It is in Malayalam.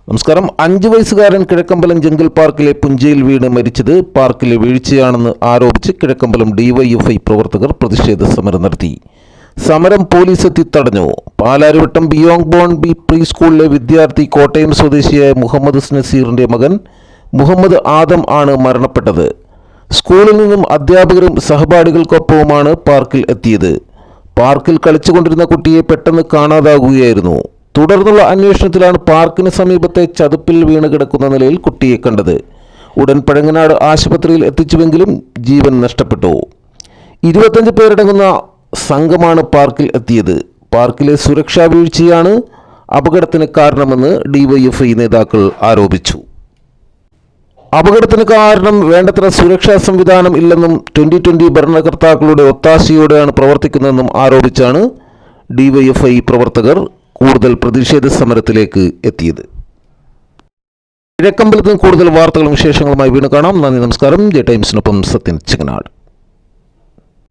നമസ്കാരം. 5 വയസ്സുകാരൻ കിഴക്കമ്പലം ജംഗിൾ പാർക്കിലെ പുഞ്ചയിൽ വീണ് മരിച്ചത് പാർക്കിലെ വീഴ്ചയാണെന്ന് ആരോപിച്ച് കിഴക്കമ്പലം ഡിവൈഎഫ്ഐ പ്രവർത്തകർ പ്രതിഷേധ സമരം നടത്തി. സമരം പോലീസ് എത്തി തടഞ്ഞു. പാലാരിവട്ടം ബിയോങ് ബോൺ ബി പ്രീ സ്കൂളിലെ വിദ്യാർത്ഥി കോട്ടയം സ്വദേശിയായ മുഹമ്മദ് നസീറിൻ്റെ മകൻ മുഹമ്മദ് ആദം ആണ് മരണപ്പെട്ടത്. സ്കൂളിൽ നിന്നും അധ്യാപകരും സഹപാഠികൾക്കൊപ്പവുമാണ് പാർക്കിൽ എത്തിയത്. പാർക്കിൽ കളിച്ചുകൊണ്ടിരുന്ന കുട്ടിയെ പെട്ടെന്ന് കാണാതാകുകയായിരുന്നു. തുടർന്നുള്ള അന്വേഷണത്തിലാണ് പാർക്കിന് സമീപത്തെ ചതുപ്പിൽ വീണ് കിടക്കുന്ന നിലയിൽ കുട്ടിയെ കണ്ടത്. ഉടൻ പഴങ്ങനാട് ആശുപത്രിയിൽ എത്തിച്ചുവെങ്കിലും ജീവൻ നഷ്ടപ്പെട്ടു. 25 പേരടങ്ങുന്ന സംഘമാണ് പാർക്കിൽ എത്തിയത്. പാർക്കിലെ സുരക്ഷാ വീഴ്ചയാണ് അപകടത്തിന് കാരണമെന്ന് ഡിവൈഎഫ്ഐ നേതാക്കൾ ആരോപിച്ചു. അപകടത്തിന് കാരണം വേണ്ടത്ര സുരക്ഷാ സംവിധാനം ഇല്ലെന്നും 2020 ഭരണകർത്താക്കളുടെ ഒത്താശയോടെയാണ് പ്രവർത്തിക്കുന്നതെന്നും ആരോപിച്ചാണ് ഡിവൈഎഫ്ഐ പ്രവർത്തകർ കൂടുതൽ പ്രതിഷേധ സമരത്തിലേക്ക് എത്തിയത്. കിഴക്കമ്പലത്തിന് കൂടുതൽ വാർത്തകളും വിശേഷങ്ങളുമായി വീണ്ടും കാണാം. നന്ദി, നമസ്കാരം. ജെ ടൈംസിനൊപ്പം സത്യൻ ചിങ്ങനാട്.